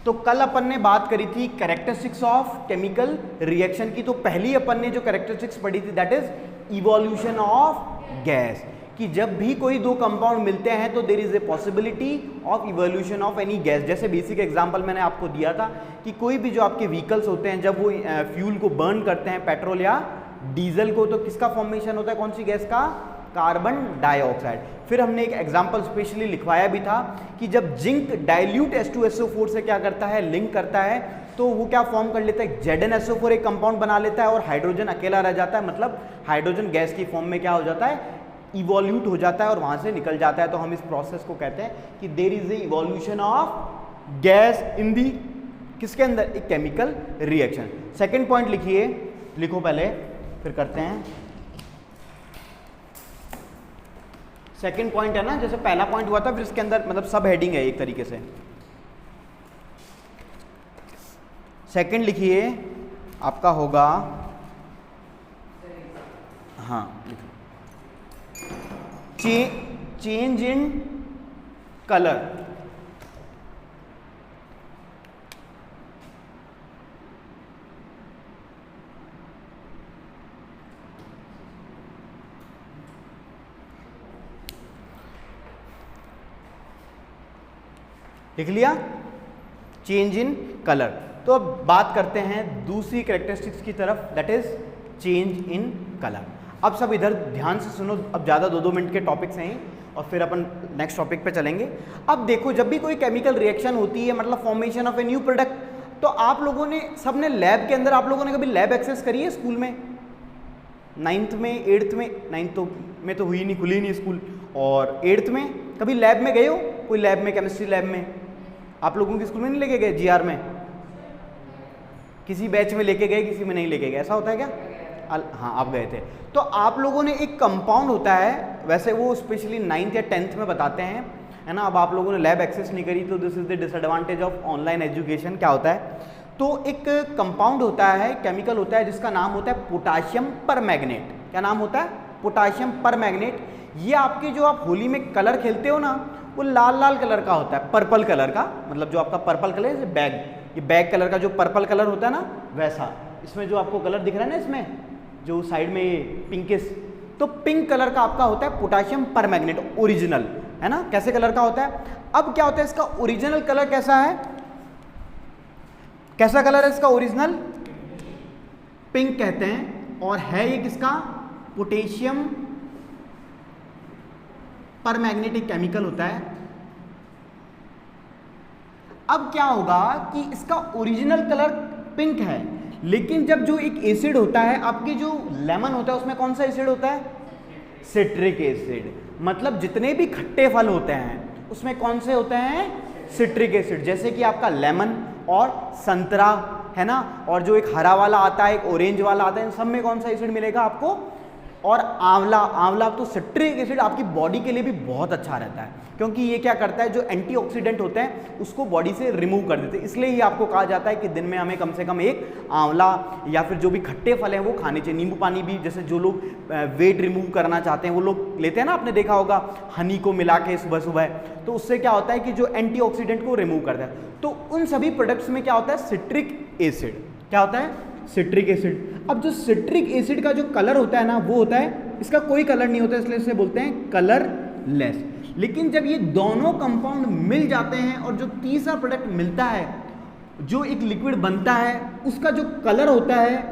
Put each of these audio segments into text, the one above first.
तो कल अपन ने बात करी थी कैरेक्टरिस्टिक्स ऑफ केमिकल रिएक्शन की। तो पहली अपन ने जो कैरेक्टरिस्टिक्स पढ़ी थी that is evolution of gas, कि जब भी कोई दो कंपाउंड मिलते हैं तो there is a possibility of evolution of any gas. जैसे बेसिक एग्जांपल मैंने आपको दिया था कि कोई भी जो आपके व्हीकल्स होते हैं जब वो फ्यूल को बर्न करते हैं, पेट्रोल या डीजल को, तो किसका फॉर्मेशन होता है, कौन सी गैस का, कार्बन डाइऑक्साइड। फिर हमने एक एग्जांपल स्पेशली लिखवाया भी था कि जब जिंक डाइल्यूट H2SO4 से क्या करता है, लिंक करता है, तो वो क्या फॉर्म कर लेता है, ZnSO4 एक कंपाउंड बना लेता है और हाइड्रोजन अकेला रह जाता है, मतलब हाइड्रोजन गैस की फॉर्म में क्या हो जाता है, इवोल्यूट हो जाता है और वहां से निकल जाता है। तो हम इस प्रोसेस को कहते हैं कि there is a evolution of gas in the किसके अंदर, एक केमिकल रिएक्शन। सेकेंड पॉइंट लिखिए, लिखो पहले फिर करते हैं। सेकेंड पॉइंट है ना, जैसे पहला पॉइंट हुआ था फिर इसके अंदर मतलब सब हेडिंग है एक तरीके से। सेकेंड लिखिए आपका होगा, हाँ चेंज इन कलर। लिख लिया, चेंज इन कलर। तो अब बात करते हैं दूसरी कैरेक्टरिस्टिक्स की तरफ, that is change in colour. अब सब इधर ध्यान से सुनो, अब ज़्यादा 2-2 मिनट के टॉपिक्स हैं और फिर अपन नेक्स्ट टॉपिक पे चलेंगे। अब देखो, जब भी कोई केमिकल रिएक्शन होती है, मतलब formation of a new product, तो आप लोगों ने सबने लैब के अंदर, आप लोगों ने कभी लैब एक्सेस करी है स्कूल में, 9th में 8th में, 9th में तो हुई नहीं, खुली नहीं स्कूल, और 8th में कभी लैब में गए हो, कोई लैब में, केमिस्ट्री लैब में आप लोगों के स्कूल में नहीं लेके गए, GR में किसी बैच में लेके गए, किसी में नहीं लेके गए, ऐसा होता है क्या? हाँ आप गए थे। तो आप लोगों ने एक कंपाउंड होता है, वैसे वो स्पेशली 9th या 10th में बताते हैं, है ना। अब आप लोगों ने लैब एक्सेस नहीं करी तो this is the disadvantage of online education. क्या होता है, तो एक कंपाउंड होता है, केमिकल होता है जिसका नाम होता है पोटाशियम परमैंगनेट। क्या नाम होता है? Potassium permanganate. ये आपके जो आप होली में कलर खेलते हो ना, वो लाल लाल कलर का होता है, पर्पल कलर का, मतलब जो आपका पर्पल कलर है, बैग, ये बैग कलर का जो पर्पल कलर होता है ना, वैसा। इसमें जो आपको कलर दिख रहा है ना, इसमें जो साइड में पिंकिश, तो पिंक कलर का आपका होता है पोटाशियम परमैंगनेट, ओरिजिनल, है ना। कैसे कलर का होता है? अब क्या होता है, इसका ओरिजिनल कलर कैसा है, कैसा कलर है इसका ओरिजिनल? पिंक कहते हैं। और है ये किसका? पोटेशियम परमैंगनेटिक केमिकल होता है। अब क्या होगा कि इसका ओरिजिनल कलर पिंक है, लेकिन जब जो एक एसिड होता है, आपके जो लेमन होता है उसमें कौन सा एसिड होता है? Citric acid. मतलब जितने भी खट्टे फल होते हैं उसमें कौन से होते हैं? Citric acid. जैसे कि आपका लेमन और संतरा, है ना, और जो एक हरा वाला आता है, एक ऑरेंज वाला आता है, इन सब में कौन सा एसिड मिलेगा आपको? और आंवला, आंवला तो सिट्रिक एसिड आपकी बॉडी के लिए भी बहुत अच्छा रहता है, क्योंकि ये क्या करता है, जो एंटीऑक्सीडेंट होते हैं उसको बॉडी से रिमूव कर देते हैं। इसलिए ही आपको कहा जाता है कि दिन में हमें कम से कम एक आंवला या फिर जो भी खट्टे फल हैं वो खाने चाहिए। नींबू पानी भी, जैसे जो लोग वेट रिमूव करना चाहते हैं वो लोग लेते हैं ना, आपने देखा होगा हनी को मिला के सुबह सुबह, तो उससे क्या होता है कि जो एंटीऑक्सीडेंट को रिमूव करता है। तो उन सभी प्रोडक्ट्स में क्या होता है? Citric acid. क्या होता है? Citric acid. अब जो सिट्रिक एसिड का जो कलर होता है ना, वो होता है, इसका कोई कलर नहीं होता, इसलिए इसे बोलते हैं कलरलेस। लेकिन जब ये दोनों कंपाउंड मिल जाते हैं और जो तीसरा प्रोडक्ट मिलता है, जो एक लिक्विड बनता है, उसका जो कलर होता है,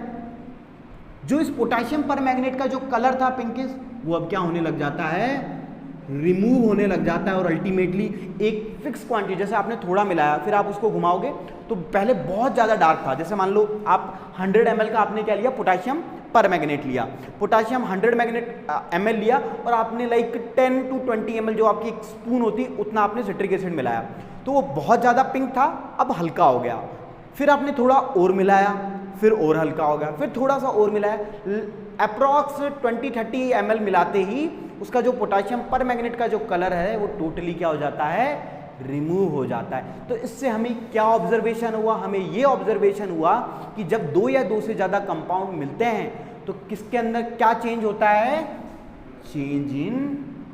जो इस पोटाशियम परमैंगनेट का जो कलर था पिंकिश, वो अब क्या होने लग जाता है? रिमूव होने लग जाता है। और अल्टीमेटली एक फिक्स क्वांटिटी, जैसे आपने थोड़ा मिलाया फिर आप उसको घुमाओगे तो पहले बहुत ज़्यादा डार्क था, जैसे मान लो आप 100 ml का आपने क्या लिया? पोटाशियम परमैंगनेट लिया। पोटाशियम 100 ml लिया और आपने लाइक 10 to 20 ml जो आपकी एक स्पून होती उतना आपने सिट्रिक एसिड मिलाया, तो वो बहुत ज़्यादा पिंक था, अब हल्का हो गया। फिर आपने थोड़ा और मिलाया, फिर और हल्का हो गया, फिर थोड़ा सा और मिलाया, अप्रॉक्स 20-30 ml मिलाते ही उसका जो पोटाशियम परमैंगनेट का जो कलर है वो टोटली क्या हो जाता है? रिमूव हो जाता है। तो इससे हमें क्या ऑब्जर्वेशन हुआ? हमें ये ऑब्जर्वेशन हुआ कि जब 2 या 2 से ज़्यादा कंपाउंड मिलते हैं तो किसके अंदर क्या चेंज होता है? चेंज इन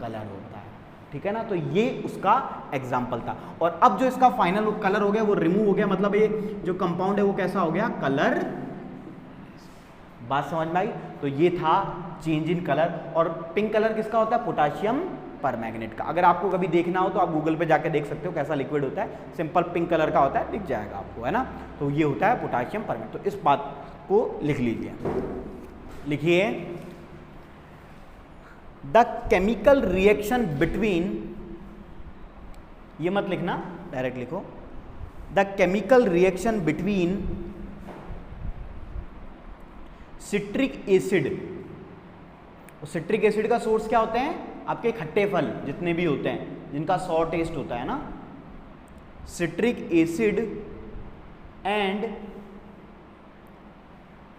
कलर होता है। ठीक है ना। तो ये उसका एग्जाम्पल था। और अब जो इसका फाइनल कलर हो गया वो रिमूव हो गया, मतलब ये जो कंपाउंड है वो कैसा हो गया, कलर। बात समझ में आई। तो ये था चेंज इन कलर। और पिंक कलर किसका होता है, पोटाशियम परमैंगनेट का। अगर आपको कभी देखना हो तो आप गूगल पे जाके देख सकते हो कैसा लिक्विड होता है, सिंपल पिंक कलर का होता है, दिख जाएगा आपको, है ना। तो ये होता है पोटाशियम परमैंगनेट। तो इस बात को लिख लीजिए, लिखिए द केमिकल रिएक्शन बिटवीन, ये मत लिखना, डायरेक्ट लिखो, the chemical reaction between citric acid. Citric acid का सोर्स क्या होते हैं, आपके खट्टे फल जितने भी होते हैं जिनका सॉर टेस्ट होता है ना। सिट्रिक एसिड एंड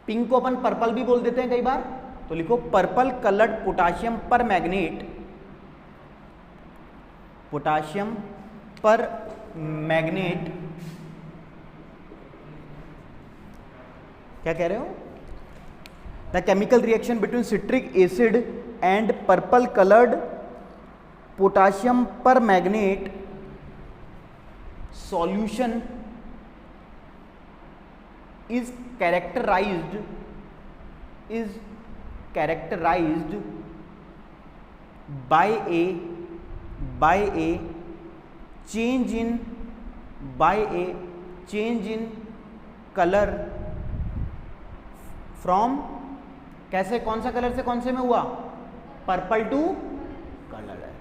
पिंक को अपन पर्पल भी बोल देते हैं कई बार, तो लिखो purple coloured potassium permanganate, potassium permanganate, क्या कह रहे हो, the chemical reaction between citric acid and purple colored potassium permanganate solution is characterized by a change in color from, कैसे, कौन सा कलर से कौन से में हुआ, पर्पल टू कलर है,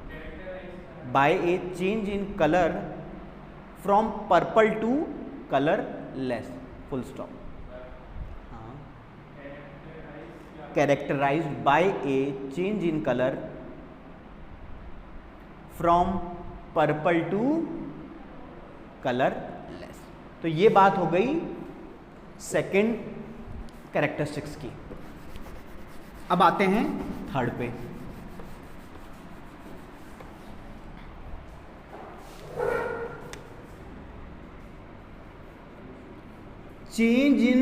by a change in colour from purple to colourless, full stop. Characterised by a change in colour from purple to colourless. तो ये बात हो गई सेकंड कैरेक्टरिस्टिक्स की। अब आते हैं थर्ड पे। चेंज इन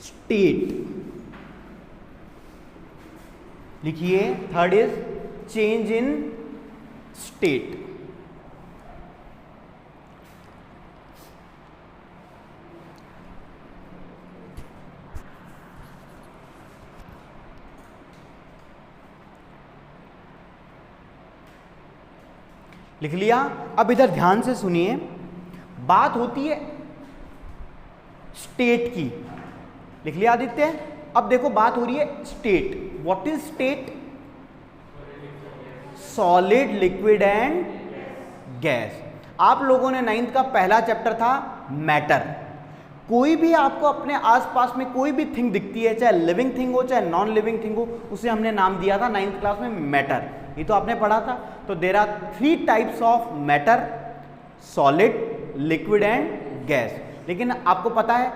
स्टेट, लिखिए, third is change in state. लिख लिया। अब इधर ध्यान से सुनिए, बात होती है स्टेट की, लिख लिया आदित्य। अब देखो बात हो रही है state. What is state, solid, liquid and gas. आप लोगों ने 9th का पहला चैप्टर था मैटर। कोई भी आपको अपने आसपास में कोई भी थिंग दिखती है, चाहे लिविंग थिंग हो चाहे नॉन लिविंग थिंग हो, उसे हमने नाम दिया था 9th क्लास में मैटर। ये तो आपने पढ़ा था। तो there are 3 types of matter, solid, liquid and gas. लेकिन आपको पता है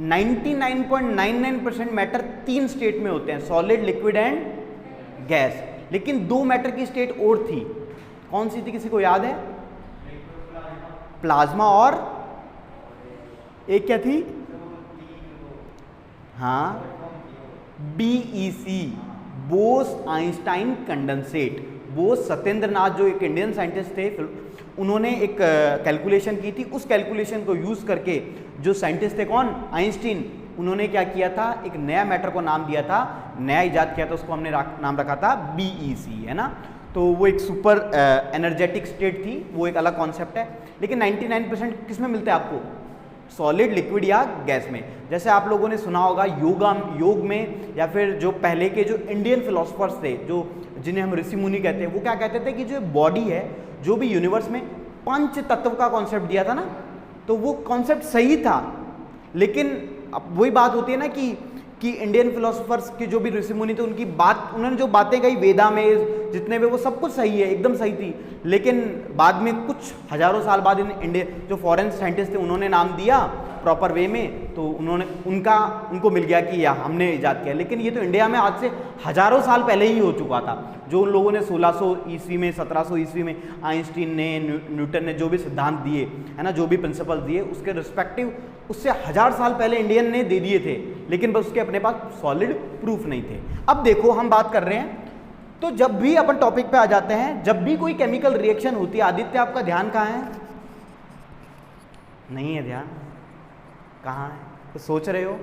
99.99% मैटर 3 स्टेट में होते हैं, सॉलिड, लिक्विड एंड गैस। लेकिन 2 मैटर की स्टेट और थी, कौन सी थी, किसी को याद है? प्लाज्मा और एक क्या थी, हाँ, BEC, Bose Einstein condensate. Bose Satyendra Nath जो एक इंडियन साइंटिस्ट थे, उन्होंने एक कैलकुलेशन की थी। उस कैलकुलेशन को यूज करके जो साइंटिस्ट थे, कौन, आइंस्टीन, उन्होंने क्या किया था, एक नया मैटर को नाम दिया था, नया इजाद किया था, उसको हमने नाम रखा था BEC, है ना। तो वो एक सुपर एनर्जेटिक स्टेट थी, वो एक अलग कॉन्सेप्ट है। लेकिन 99% किस में मिलता है आपको, सॉलिड, लिक्विड या गैस में। जैसे आप लोगों ने सुना होगा योग में, या फिर जो पहले के जो इंडियन फिलोसफर्स थे, जो जिन्हें हम ऋषि मुनि कहते हैं, वो क्या कहते थे कि जो बॉडी है, जो भी यूनिवर्स में 5 तत्व का कॉन्सेप्ट दिया था ना, तो वो कॉन्सेप्ट सही था। लेकिन अब वही बात होती है ना कि इंडियन फिलोसफर्स के जो भी ऋषि मुनि थे, उनकी बात, उन्होंने जो बातें कही वेदा में जितने भी, वो सब कुछ सही है, एकदम सही थी। लेकिन बाद में कुछ हजारों साल बाद जो फॉरेन साइंटिस्ट थे, उन्होंने नाम दिया प्रॉपर वे में, तो उनको मिल गया कि हमने इजाद किया। लेकिन ये तो इंडिया में आज से हजारों साल पहले ही हो चुका था। जो उन लोगों ने 1600 ईस्वी में, 1700 ईस्वी में आइंस्टीन ने, न्यूटन ने जो भी सिद्धांत दिए, है ना, जो भी प्रिंसिपल दिए, उसके रिस्पेक्टिव उससे 1000 साल पहले इंडियन ने दे दिए थे। लेकिन बस उसके अपने पास सॉलिड प्रूफ नहीं थे। अब देखो हम बात कर रहे हैं तो जब भी अपन टॉपिक पे आ जाते हैं, जब भी कोई केमिकल रिएक्शन होती है, आदित्य आपका ध्यान कहाँ है? नहीं है ध्यान, कहाँ है? तो सोच रहे हो,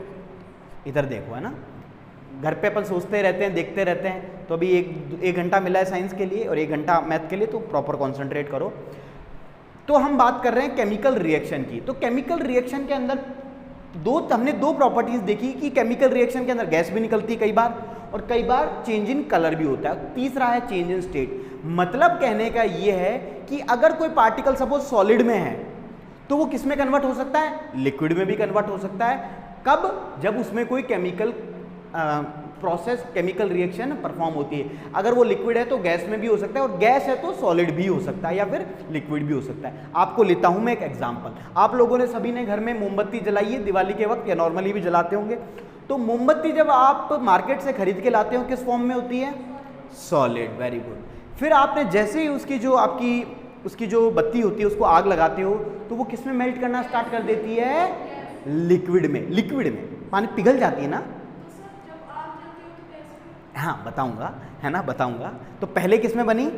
इधर देखो, है ना। घर पे अपन सोचते रहते हैं, देखते रहते हैं। तो अभी एक घंटा मिला है साइंस के लिए और 1 घंटा मैथ के लिए, तो प्रॉपर कॉन्सेंट्रेट करो। तो हम बात कर रहे हैं केमिकल रिएक्शन की। तो केमिकल रिएक्शन के अंदर हमने दो प्रॉपर्टीज देखी कि केमिकल रिएक्शन के अंदर गैस भी निकलती है कई बार, और कई बार चेंज इन कलर भी होता है। तीसरा है चेंज इन स्टेट। मतलब कहने का ये है कि अगर कोई पार्टिकल सपोज सॉलिड में है तो वो किस में कन्वर्ट हो सकता है? लिक्विड में भी कन्वर्ट हो सकता है। कब? जब उसमें कोई chemical process, chemical reaction perform होती है। अगर वो लिक्विड है तो गैस में भी हो सकता है, और गैस है तो सॉलिड भी हो सकता है या फिर लिक्विड भी हो सकता है। आपको लेता हूं मैं एक एग्जांपल। आप लोगों ने सभी ने घर में मोमबत्ती जलाई है दिवाली के वक्त, या नॉर्मली भी जलाते होंगे। तो मोमबत्ती जब आप मार्केट से खरीद के लाते हो किस फॉर्म में होती है? सॉलिड। Very good. फिर आपने जैसे ही उसकी जो बत्ती होती है उसको आग लगाते हो तो वो किस में मेल्ट करना स्टार्ट कर देती है? लिक्विड में। लिक्विड में पानी पिघल जाती है ना। हाँ बताऊंगा, है ना, बताऊंगा। तो पहले किस में बनी?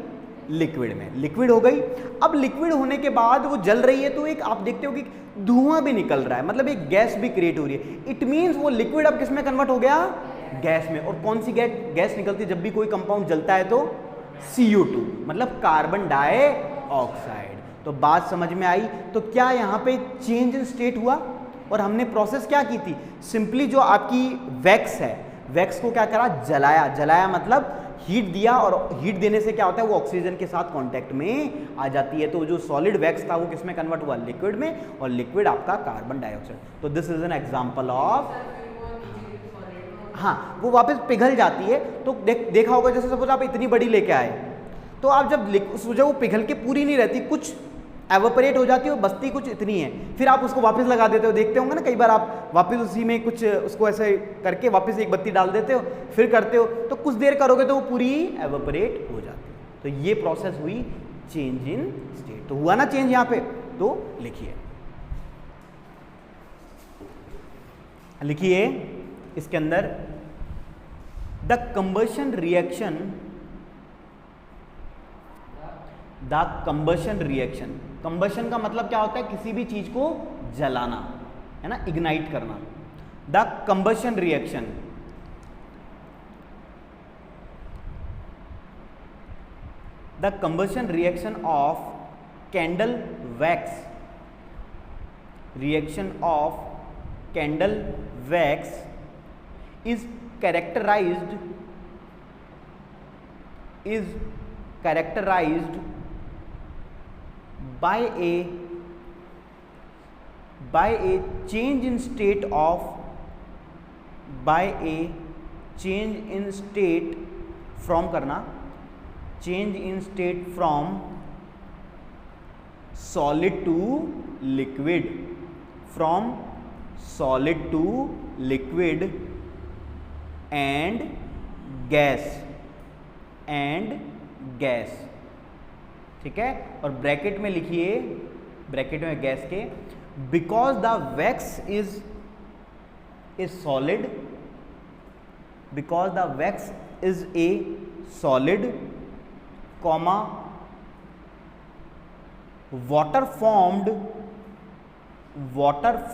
लिक्विड में। लिक्विड हो गई। अब लिक्विड होने के बाद वो जल रही है तो एक आप देखते हो कि धुआं भी निकल रहा है, मतलब एक गैस भी क्रिएट हो रही है। इट मींस वो लिक्विड अब किस में कन्वर्ट हो गया? गैस में। और कौन सी गैस निकलती है जब भी कोई कंपाउंड जलता है? तो CO2, मतलब कार्बन डाइऑक्साइड। तो बात समझ में आई? तो क्या यहाँ पे चेंज इन स्टेट हुआ? और हमने प्रोसेस क्या की थी? सिंपली जो आपकी वैक्स है, वैक्स को क्या करा? जलाया। जलाया मतलब हीट दिया, और हीट देने से क्या होता है? वो ऑक्सीजन के साथ कांटेक्ट में आ जाती है। तो जो सॉलिड वैक्स था वो किस में कन्वर्ट हुआ? लिक्विड में। और लिक्विड आपका कार्बन डाइऑक्साइड। तो this is an example of, हाँ, वो वापस पिघल जाती है। तो देखा होगा, जैसे सपोज आप इतनी बड़ी लेके आए, तो आप जब वो पिघल के पूरी नहीं रहती, कुछ एवोपरेट हो जाती है, बस्ती कुछ इतनी है, फिर आप उसको वापस लगा देते हो। देखते होंगे ना कई बार, आप वापस उसी में कुछ उसको ऐसे करके वापस एक बत्ती डाल देते हो, फिर करते हो, तो कुछ देर करोगे तो वो पूरी एवोपरेट हो जाती है। तो ये प्रोसेस हुई चेंज इन स्टेट। तो हुआ ना चेंज यहाँ पे? तो लिखिए इसके अंदर, द कंबशन रिएक्शन, कंबशन का मतलब क्या होता है? किसी भी चीज को जलाना, है ना, इग्नाइट करना। The combustion reaction, the combustion reaction of candle wax, reaction of candle wax is characterized by a change in state of, by a change in state from करना, change in state from solid to liquid, from solid to liquid and gas, ठीक है। और bracket में लिखिए, bracket में gas के, because the wax is a solid, because the wax is a solid, comma, water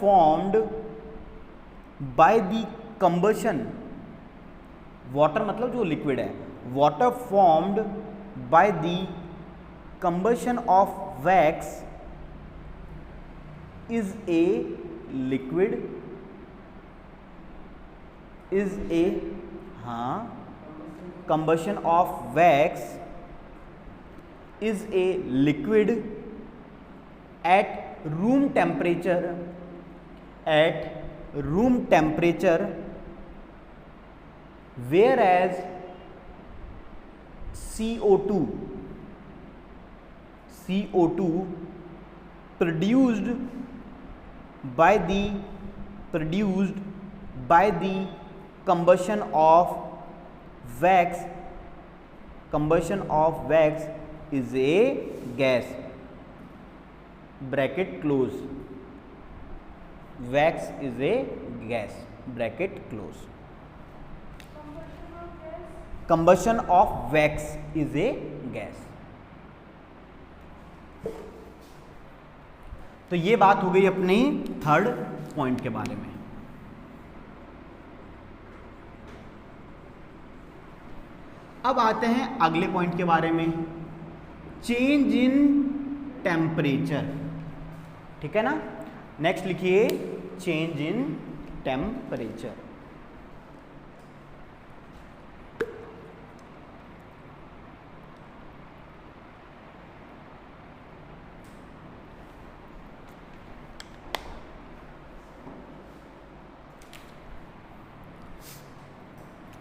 formed by the combustion, water मतलब जो liquid है, water formed by the combustion of wax is a liquid, is a, हाँ, combustion of wax is a liquid at room temperature, whereas CO2 produced by the combustion of wax is a gas, bracket close, wax is a gas, bracket close. Combustion of wax is a gas. तो ये बात हो गई अपनी third point के बारे में। अब आते हैं अगले पॉइंट के बारे में, चेंज इन टेम्परेचर। ठीक है ना, नेक्स्ट लिखिए चेंज इन टेम्परेचर।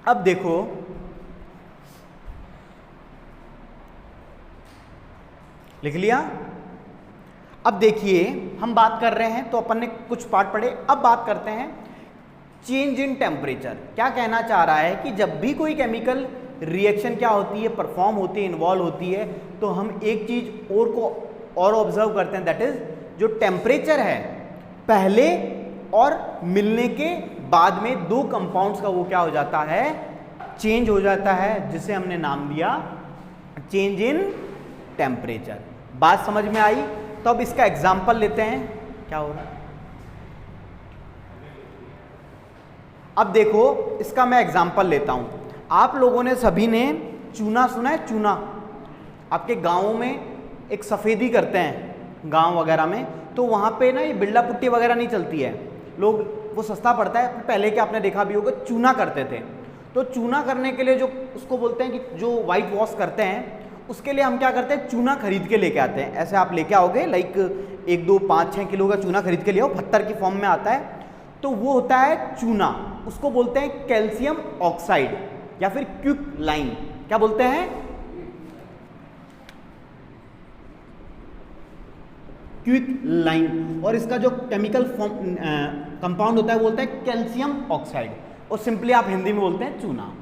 अब देखो, लिख लिया। अब देखिए हम बात कर रहे हैं, तो अपन ने कुछ पार्ट पढ़े, अब बात करते हैं चेंज इन टेम्परेचर। क्या कहना चाह रहा है कि जब भी कोई केमिकल रिएक्शन क्या होती है, परफॉर्म होती है, इन्वॉल्व होती है, तो हम एक चीज और को और ऑब्जर्व करते हैं, दैट इज जो टेम्परेचर है पहले और मिलने के बाद में दो कंपाउंड्स का वो क्या हो जाता है, चेंज हो जाता है, जिसे हमने नाम दिया चेंज इन टेम्परेचर। बात समझ में आई? तो अब इसका एग्जाम्पल लेते हैं। क्या हो रहा है? अब देखो इसका मैं एग्जाम्पल लेता हूं। आप लोगों ने सभी ने चूना सुना है? चूना आपके गांवों में एक सफेदी करते हैं गांव वगैरह में, तो वहां पे ना ये बिल्ला पुट्टी वगैरह नहीं चलती है, लोग वो सस्ता पड़ता है। पहले क्या आपने देखा भी होगा, चूना करते थे। तो चूना करने के लिए जो उसको बोलते हैं कि जो वाइट वॉश करते हैं, उसके लिए हम क्या करते हैं, चूना खरीद के लेके आते हैं। ऐसे आप लेके आओगे, लाइक 1, 2, 5, 6 किलो का चूना खरीद के ले आओ, पत्थर की फॉर्म में आता है, तो वो होता है चूना। उसको बोलते हैं कैल्शियम ऑक्साइड या फिर क्विक लाइम। क्या बोलते हैं? Quick lime. और इसका जो केमिकल फॉर्म कंपाउंड होता है बोलते हैं कैल्शियम ऑक्साइड, और सिंपली आप हिंदी में बोलते हैं चूना।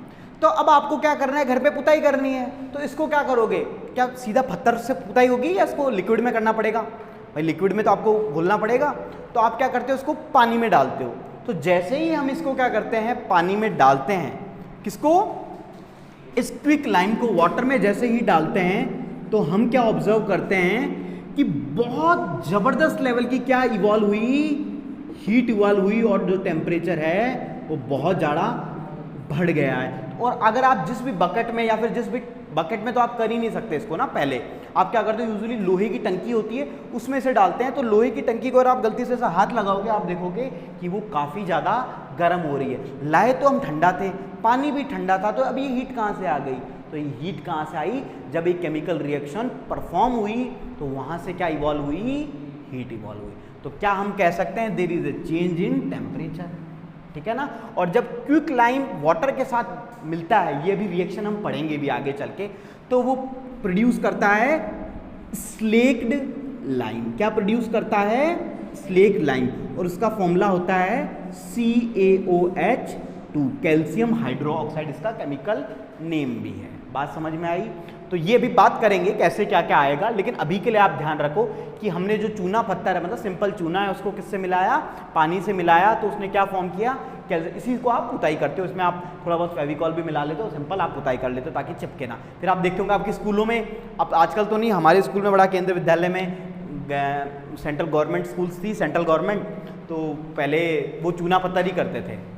तो अब आपको क्या करना है, घर पे पुताई करनी है, तो इसको क्या करोगे, क्या सीधा पत्थर से पुताई होगी या इसको लिक्विड में करना पड़ेगा? भाई लिक्विड में तो आपको घोलना पड़ेगा, तो आप क्या करते हो, इसको पानी में डालते हो। तो जैसे ही हम इसको क्या करते हैं, पानी में डालते हैं, किसको, इस क्विक लाइम को वाटर में जैसे ही डालते हैं, तो हम क्या ऑब्जर्व करते हैं कि बहुत जबरदस्त लेवल की क्या इवॉल्व हुई, हीट इवॉल्व हुई, और जो टेम्परेचर है वो बहुत ज़्यादा बढ़ गया है। और अगर आप जिस भी बकेट में, या फिर जिस भी बकेट में तो आप कर ही नहीं सकते इसको ना, पहले आप क्या करते हो, यूजुअली लोहे की टंकी होती है उसमें से डालते हैं। तो लोहे की टंकी को अगर आप गलती से ऐसा हाथ लगाओगे, आप देखोगे कि वो काफ़ी ज़्यादा गर्म हो रही है। लाए तो हम ठंडा थे, पानी भी ठंडा था, तो अब ये हीट कहाँ से आ गई? तो ये हीट कहाँ से आई? जब एक केमिकल रिएक्शन परफॉर्म हुई, तो वहाँ से क्या इवॉल्व हुई, हीट इवॉल्व हुई। तो क्या हम कह सकते हैं, there is a change in temperature. ठीक है ना। और जब क्विक लाइम वाटर के साथ मिलता है, ये भी रिएक्शन हम पढ़ेंगे भी आगे चल के, तो वो प्रोड्यूस करता है स्लेक्ड लाइम। क्या प्रोड्यूस करता है? Slaked lime. और उसका फॉर्मूला होता है CaOH2, कैल्शियम हाइड्रोक्साइड इसका केमिकल नेम भी है। बात समझ में आई? तो ये भी बात करेंगे कैसे क्या क्या आएगा, लेकिन अभी के लिए आप ध्यान रखो कि हमने जो चूना पत्थर है, मतलब सिंपल चूना है, उसको किससे मिलाया, पानी से मिलाया, तो उसने क्या फॉर्म किया, इसी को आप पुताई करते हो। इसमें आप थोड़ा बहुत फेविकॉल भी मिला लेते हो, सिंपल आप पुताई कर लेते हो ताकि चिपके ना। फिर आप देखते होंगे आपके स्कूलों में, अब आजकल तो नहीं, हमारे स्कूल में बड़ा, केंद्रीय विद्यालय में सेंट्रल गवर्नमेंट स्कूल्स थी, सेंट्रल गवर्नमेंट, तो पहले वो चूना पत्थर ही करते थे।